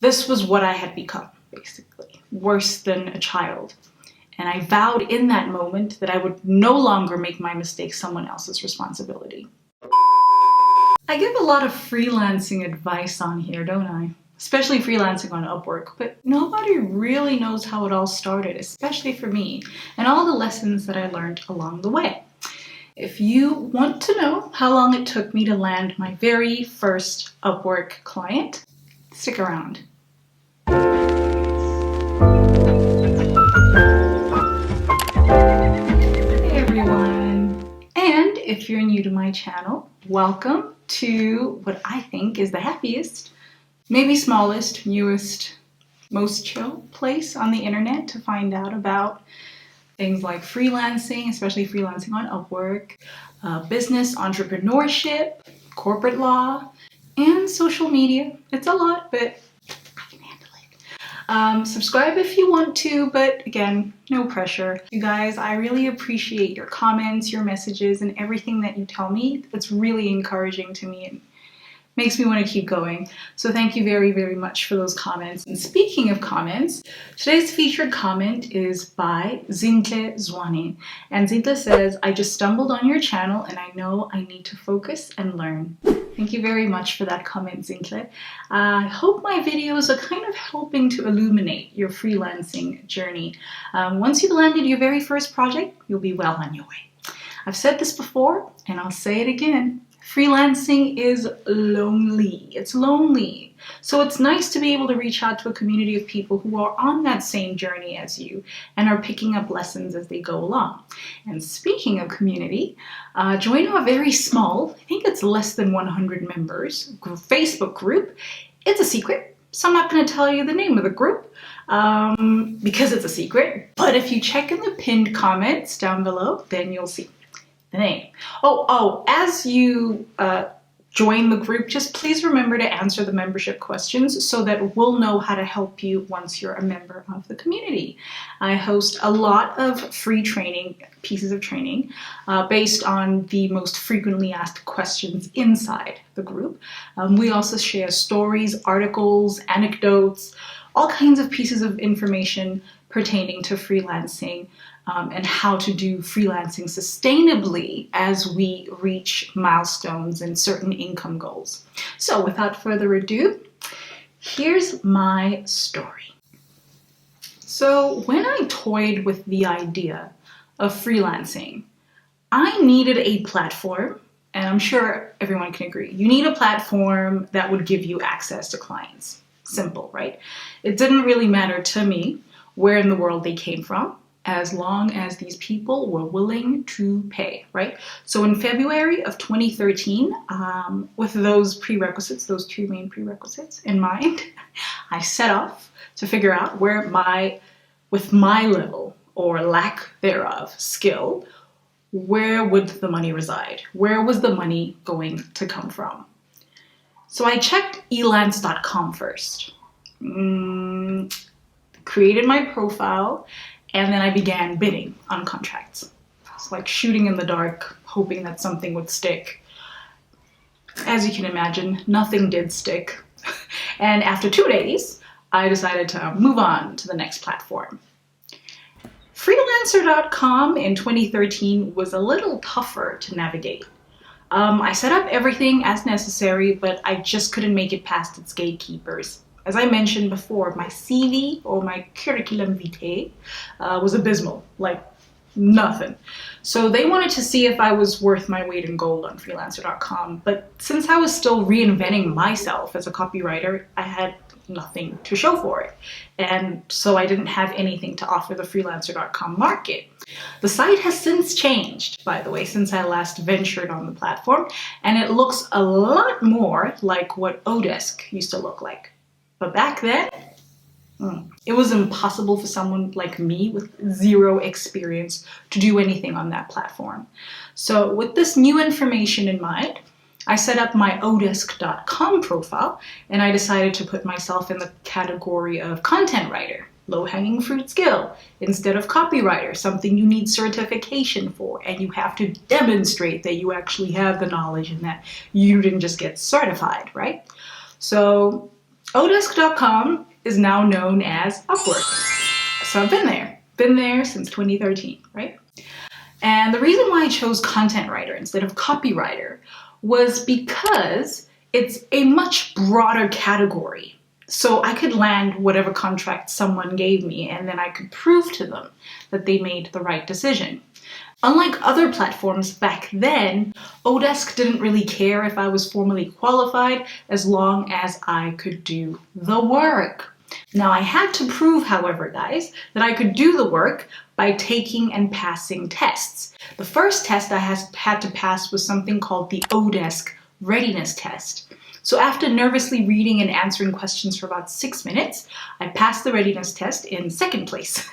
This was what I had become, basically, worse than a child. And I vowed in that moment that I would no longer make my mistakes someone else's responsibility. I give a lot of freelancing advice on here, don't I? Especially freelancing on Upwork, but nobody really knows how it all started, especially for me, and all the lessons that I learned along the way. If you want to know how long it took me to land my very first Upwork client, stick around. Hey everyone! And if you're new to my channel, welcome to what I think is the happiest, maybe smallest, newest, most chill place on the internet to find out about things like freelancing, especially freelancing on Upwork, business, entrepreneurship, corporate law, and social media. It's a lot, but I can handle it. Subscribe if you want to, but again, no pressure. You guys, I really appreciate your comments, your messages, and everything that you tell me. It's really encouraging to me and makes me want to keep going. So thank you very, very much for those comments. And speaking of comments, today's featured comment is by Zinhle Zwane. And Zinhle says, I just stumbled on your channel and I know I need to focus and learn. Thank you very much for that comment, Zinhle. I hope my videos are kind of helping to illuminate your freelancing journey. Once you've landed your very first project, you'll be well on your way. I've said this before and I'll say it again. Freelancing is lonely. It's lonely. So it's nice to be able to reach out to a community of people who are on that same journey as you and are picking up lessons as they go along. And speaking of community, join our very small, I think it's less than 100 members, Facebook group. It's a secret, so I'm not going to tell you the name of the group because it's a secret. But if you check in the pinned comments down below, then you'll see the name. As you join the group, just please remember to answer the membership questions so that we'll know how to help you once you're a member of the community. I host a lot of free training, pieces of training, based on the most frequently asked questions inside the group. We also share stories, articles, anecdotes, all kinds of pieces of information pertaining to freelancing, and how to do freelancing sustainably as we reach milestones and certain income goals. So without further ado, here's my story. So when I toyed with the idea of freelancing, I needed a platform, and I'm sure everyone can agree, you need a platform that would give you access to clients. Simple, right? It didn't really matter to me where in the world they came from, as long as these people were willing to pay, right? So in February of 2013, with those prerequisites, those two main prerequisites in mind, I set off to figure out where with my level or lack thereof skill, where would the money reside? Where was the money going to come from? So I checked elance.com first, created my profile, and then I began bidding on contracts. It's like shooting in the dark, hoping that something would stick. As you can imagine, nothing did stick. And after 2 days, I decided to move on to the next platform. Freelancer.com in 2013 was a little tougher to navigate. I set up everything as necessary, but I just couldn't make it past its gatekeepers. As I mentioned before, my CV or my curriculum vitae was abysmal, like nothing. So they wanted to see if I was worth my weight in gold on Freelancer.com. But since I was still reinventing myself as a copywriter, I had nothing to show for it. And so I didn't have anything to offer the Freelancer.com market. The site has since changed, by the way, since I last ventured on the platform, and it looks a lot more like what Odesk used to look like. But back then, it was impossible for someone like me with zero experience to do anything on that platform. So with this new information in mind, I set up my odesk.com profile and I decided to put myself in the category of content writer, low-hanging fruit skill, instead of copywriter, something you need certification for and you have to demonstrate that you actually have the knowledge and that you didn't just get certified, right? So Odesk.com is now known as Upwork. So I've been there since 2013, right? And the reason why I chose content writer instead of copywriter was because it's a much broader category. So I could land whatever contract someone gave me, and then I could prove to them that they made the right decision. Unlike other platforms back then, Odesk didn't really care if I was formally qualified as long as I could do the work. Now I had to prove, however, guys, that I could do the work by taking and passing tests. The first test I had to pass was something called the Odesk readiness test. So after nervously reading and answering questions for about 6 minutes, I passed the readiness test in second place.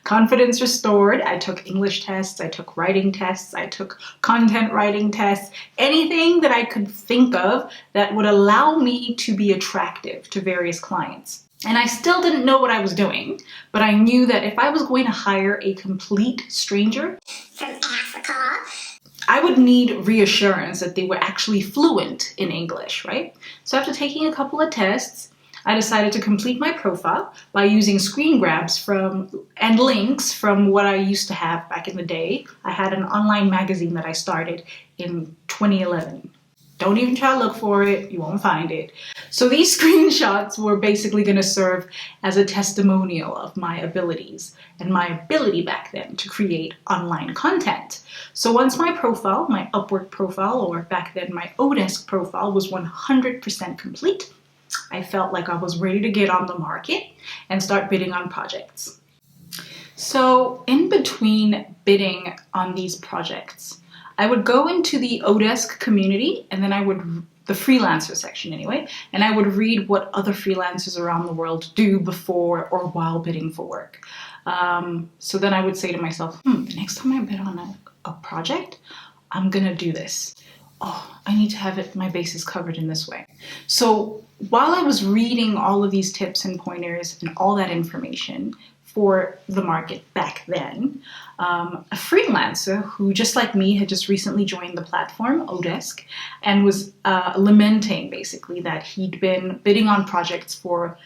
Confidence restored. I took English tests, I took writing tests, I took content writing tests, anything that I could think of that would allow me to be attractive to various clients. And I still didn't know what I was doing, but I knew that if I was going to hire a complete stranger from Africa, I would need reassurance that they were actually fluent in English, right? So after taking a couple of tests, I decided to complete my profile by using screen grabs and links from what I used to have back in the day. I had an online magazine that I started in 2011. Don't even try to look for it, you won't find it. So these screenshots were basically going to serve as a testimonial of my abilities and my ability back then to create online content. So once my profile, my Upwork profile, or back then my Odesk profile, was 100% complete, I felt like I was ready to get on the market and start bidding on projects. So in between bidding on these projects, I would go into the Odesk community, and then the Freelancer section anyway, and I would read what other freelancers around the world do before or while bidding for work. So then I would say to myself, the next time I bid on a project, I'm gonna do this. Oh, I need to have my bases covered in this way. So while I was reading all of these tips and pointers and all that information for the market back then, a freelancer who, just like me, had just recently joined the platform, Odesk, and was lamenting basically that he'd been bidding on projects for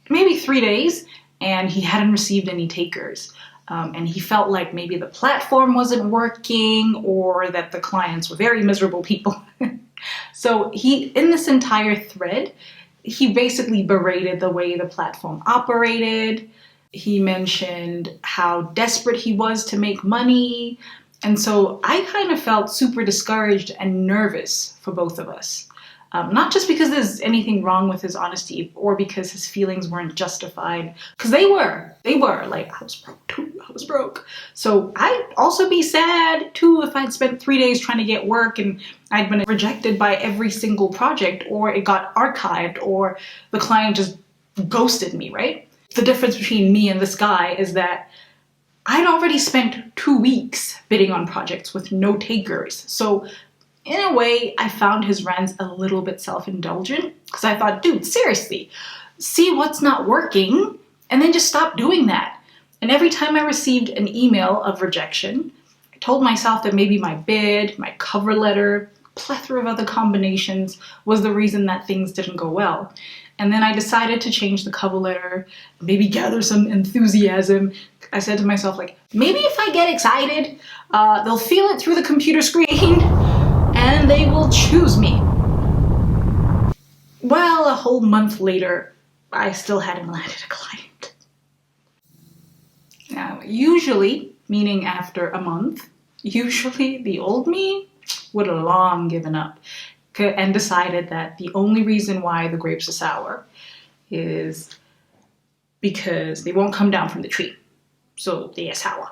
maybe 3 days and he hadn't received any takers. And he felt like maybe the platform wasn't working or that the clients were very miserable people. So in this entire thread, he basically berated the way the platform operated. He mentioned how desperate he was to make money. And so I kind of felt super discouraged and nervous for both of us. Not just because there's anything wrong with his honesty or because his feelings weren't justified, because they were like, I was broke too, I was broke. So I'd also be sad too if I'd spent 3 days trying to get work and I'd been rejected by every single project, or it got archived, or the client just ghosted me, right? The difference between me and this guy is that I'd already spent 2 weeks bidding on projects with no takers. So in a way, I found his rants a little bit self-indulgent, because I thought, dude, seriously, see what's not working and then just stop doing that. And every time I received an email of rejection, I told myself that maybe my bid, my cover letter, plethora of other combinations was the reason that things didn't go well. And then I decided to change the cover letter, maybe gather some enthusiasm. I said to myself, like, maybe if I get excited, they'll feel it through the computer screen and they will choose me. Well, a whole month later, I still hadn't landed a client. Now, usually, meaning after a month, usually the old me would have long given up and decided that the only reason why the grapes are sour is because they won't come down from the tree. So they are sour.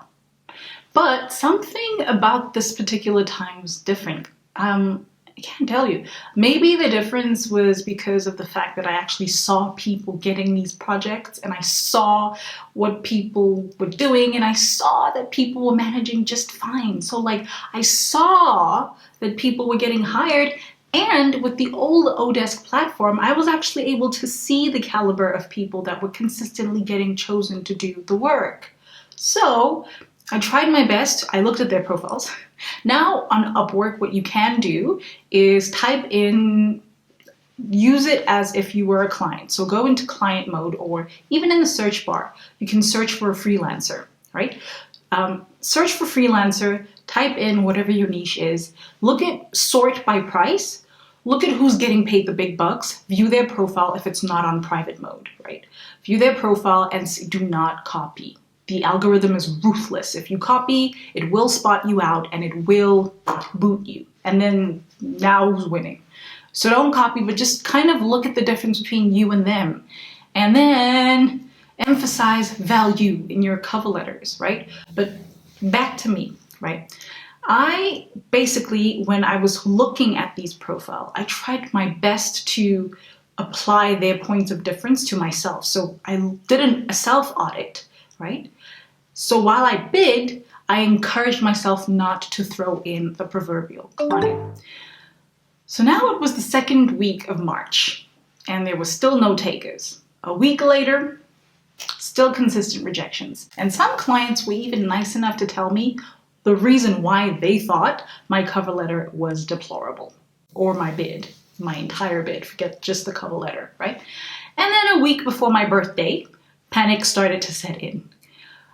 But something about this particular time was different. I can't tell you. Maybe the difference was because of the fact that I actually saw people getting these projects, and I saw what people were doing, and I saw that people were managing just fine. So like, I saw that people were getting hired, and with the old Odesk platform, I was actually able to see the caliber of people that were consistently getting chosen to do the work. So I tried my best. I looked at their profiles. Now on Upwork, what you can do is type in use it as if you were a client. So go into client mode, or even in the search bar, you can search for a freelancer, right? Search for freelancer, type in whatever your niche is, sort by price, look at who's getting paid the big bucks, view their profile if it's not on private mode, right? View their profile and do not copy. The algorithm is ruthless. If you copy, it will spot you out and it will boot you. And then now who's winning? So don't copy, but just kind of look at the difference between you and them. And then emphasize value in your cover letters, right? But back to me, right? I basically, when I was looking at these profiles, I tried my best to apply their points of difference to myself. So I did a self-audit, right? So while I bid, I encouraged myself not to throw in the proverbial money. So now it was the second week of March, and there was still no takers. A week later, still consistent rejections. And some clients were even nice enough to tell me the reason why they thought my cover letter was deplorable, or my bid, my entire bid, forget just the cover letter, right? And then a week before my birthday, panic started to set in.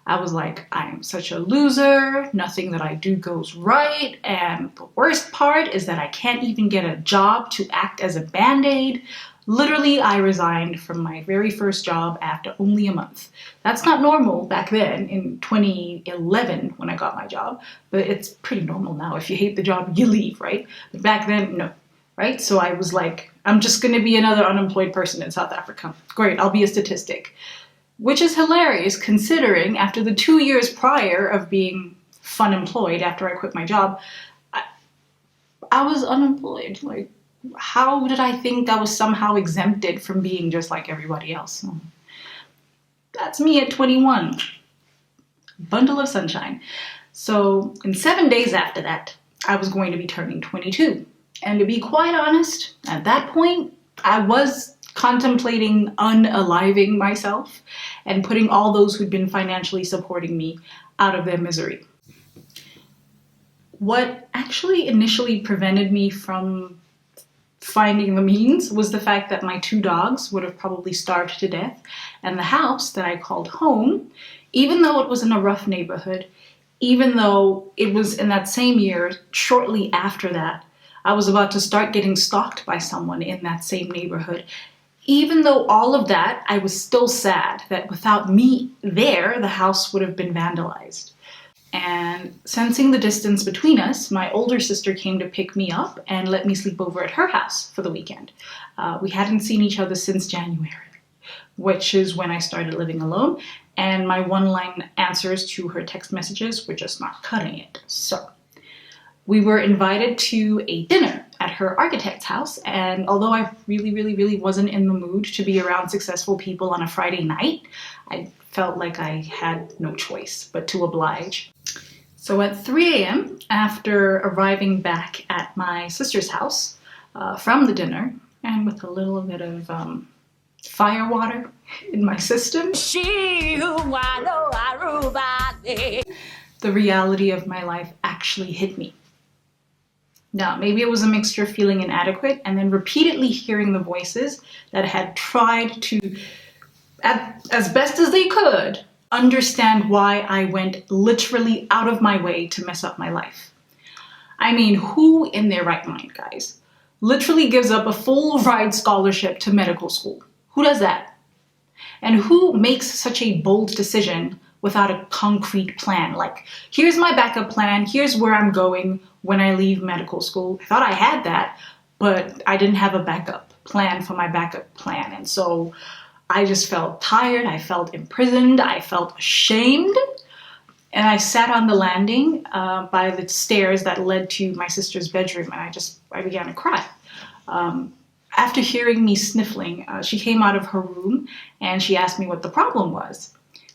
I was like, I'm such a loser, nothing that I do goes right, and the worst part is that I can't even get a job to act as a band-aid. Literally, I resigned from my very first job after only a month. That's not normal back then in 2011 when I got my job, but it's pretty normal now. If you hate the job, you leave, right? But back then, no, right? So I was like, I'm just gonna be another unemployed person in South Africa. Great, I'll be a statistic. Which is hilarious considering after the 2 years prior of being fun employed after I quit my job, I was unemployed. Like, how did I think I was somehow exempted from being just like everybody else? That's me at 21. Bundle of sunshine. So in 7 days after that, I was going to be turning 22. And to be quite honest, at that point, I was contemplating unaliving myself and putting all those who'd been financially supporting me out of their misery. What actually initially prevented me from finding the means was the fact that my 2 dogs would have probably starved to death, and the house that I called home, even though it was in a rough neighborhood, even though it was in that same year, shortly after that, I was about to start getting stalked by someone in that same neighborhood. Even though all of that, I was still sad that without me there, the house would have been vandalized. And sensing the distance between us, my older sister came to pick me up and let me sleep over at her house for the weekend. We hadn't seen each other since January, which is when I started living alone, and my one-line answers to her text messages were just not cutting it. So we were invited to a dinner at her architect's house, and although I really wasn't in the mood to be around successful people on a Friday night, I felt like I had no choice but to oblige. So at 3 a.m., after arriving back at my sister's house from the dinner, and with a little bit of fire water in my system, the reality of my life actually hit me. Now, maybe it was a mixture of feeling inadequate and then repeatedly hearing the voices that had tried to, as best as they could, understand why I went literally out of my way to mess up my life. I mean, who in their right mind, guys, literally gives up a full ride scholarship to medical school? Who does that? And who makes such a bold decision without a concrete plan? Like, here's my backup plan, here's where I'm going when I leave medical school. I thought I had that, but I didn't have a backup plan for my backup plan. And so I just felt tired, I felt imprisoned, I felt ashamed. And I sat on the landing by the stairs that led to my sister's bedroom, and I began to cry. After hearing me sniffling, she came out of her room and she asked me what the problem was.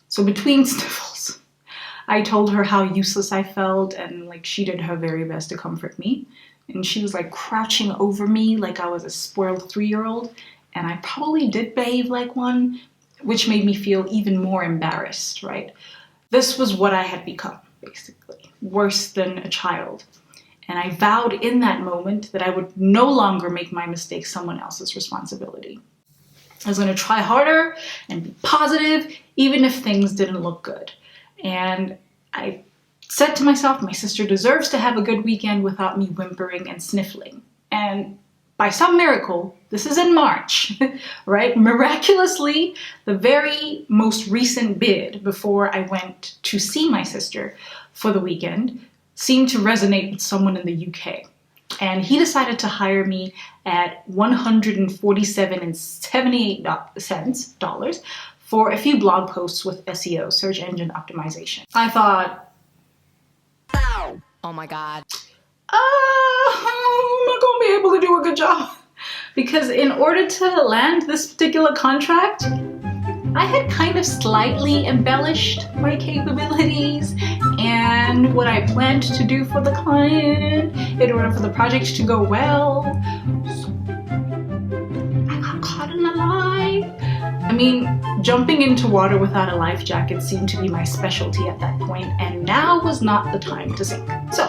So between sniffles, I told her how useless I felt, and like she did her very best to comfort me. And she was like crouching over me like I was a spoiled 3-year-old, and I probably did behave like one, which made me feel even more embarrassed, right? This was what I had become, basically, worse than a child. And I vowed in that moment that I would no longer make my mistakes someone else's responsibility. I was going to try harder and be positive, even if things didn't look good. And I said to myself, my sister deserves to have a good weekend without me whimpering and sniffling. And by some miracle, this is in March, right? Miraculously, the very most recent bid before I went to see my sister for the weekend seemed to resonate with someone in the UK. And he decided to hire me at $147.78 for a few blog posts with SEO, search engine optimization. I thought, oh my God. I'm not going to be able to do a good job. Because in order to land this particular contract, I had kind of slightly embellished my capabilities and what I planned to do for the client in order for the project to go well. So I got caught in a lie. I mean, jumping into water without a life jacket seemed to be my specialty at that point, and now was not the time to sink. So,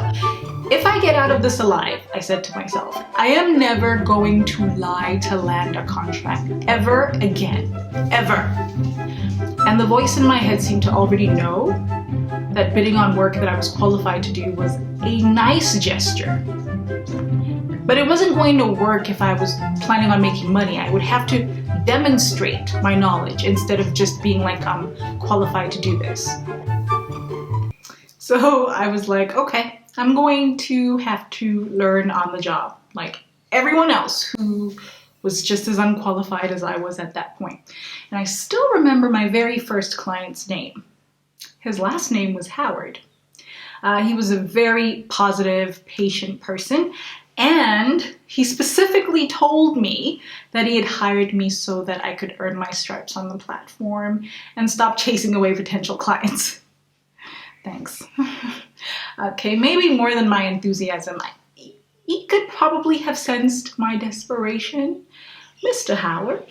if I get out of this alive, I said to myself, I am never going to lie to land a contract ever again. Ever. And the voice in my head seemed to already know that bidding on work that I was qualified to do was a nice gesture. But it wasn't going to work if I was planning on making money. I would have to demonstrate my knowledge instead of just being like, I'm qualified to do this. So I was like, okay, I'm going to have to learn on the job, like everyone else who was just as unqualified as I was at that point. And I still remember my very first client's name. His last name was Howard. He was a very positive, patient person, and he specifically told me that he had hired me so that I could earn my stripes on the platform and stop chasing away potential clients. Thanks. Okay, maybe more than my enthusiasm. He could probably have sensed my desperation. Mr. Howard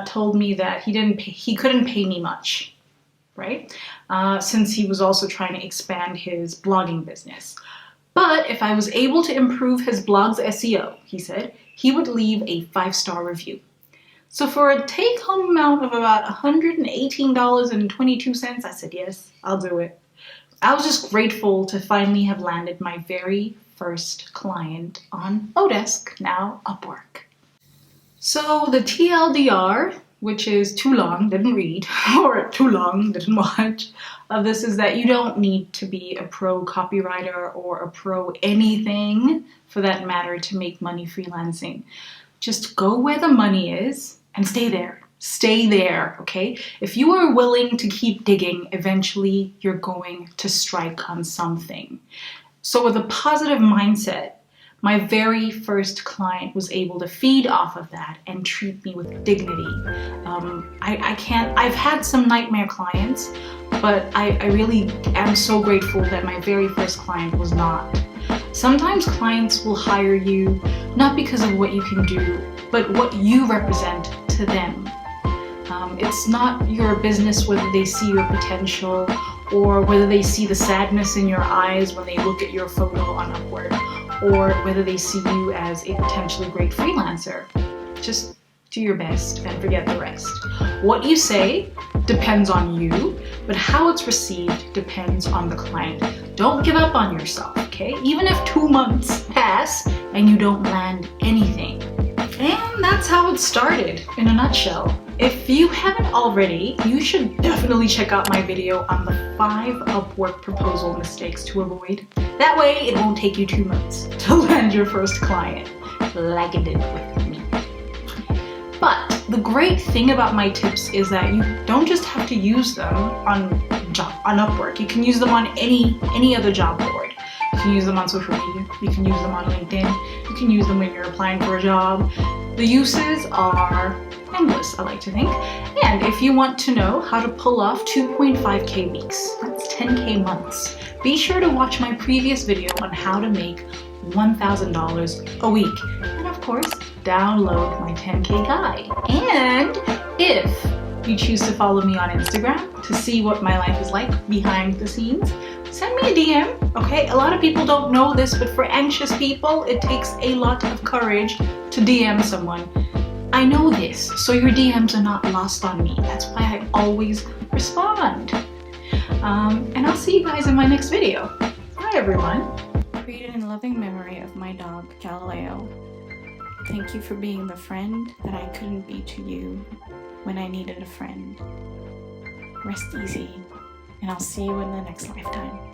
told me that he couldn't pay me much, right? Since he was also trying to expand his blogging business. But if I was able to improve his blog's SEO, he said, he would leave a 5-star review. So for a take-home amount of about $118.22, I said, yes, I'll do it. I was just grateful to finally have landed my very first client on Odesk, now Upwork. So the TLDR, which is too long, didn't read, or too long, didn't watch, of this is that you don't need to be a pro copywriter or a pro anything, for that matter, to make money freelancing. Just go where the money is and stay there. Stay there, okay? If you are willing to keep digging, eventually you're going to strike on something. So with a positive mindset, my very first client was able to feed off of that and treat me with dignity. I've had some nightmare clients, but I really am so grateful that my very first client was not. Sometimes clients will hire you not because of what you can do, but what you represent to them. It's not your business whether they see your potential or whether they see the sadness in your eyes when they look at your photo on Upwork, or whether they see you as a potentially great freelancer. Just do your best and forget the rest. What you say depends on you, but how it's received depends on the client. Don't give up on yourself, okay? Even if 2 months pass and you don't land anything. And that's how it started, in a nutshell. If you haven't already, you should definitely check out my video on the 5 Upwork proposal mistakes to avoid. That way, it won't take you 2 months to land your first client, like it did with me. But the great thing about my tips is that you don't just have to use them on Upwork. You can use them on any other job board. You can use them on social media. You can use them on LinkedIn. You can use them when you're applying for a job. The uses are endless, I like to think. And if you want to know how to pull off 2.5K weeks, that's 10K months, be sure to watch my previous video on how to make $1,000 a week. And of course, download my 10K guide. And if you choose to follow me on Instagram to see what my life is like behind the scenes, send me a DM, okay? A lot of people don't know this, but for anxious people, it takes a lot of courage to DM someone. I know this, so your DMs are not lost on me. That's why I always respond. And I'll see you guys in my next video. Bye, everyone. Created in loving memory of my dog, Galileo. Thank you for being the friend that I couldn't be to you when I needed a friend. Rest easy, and I'll see you in the next lifetime.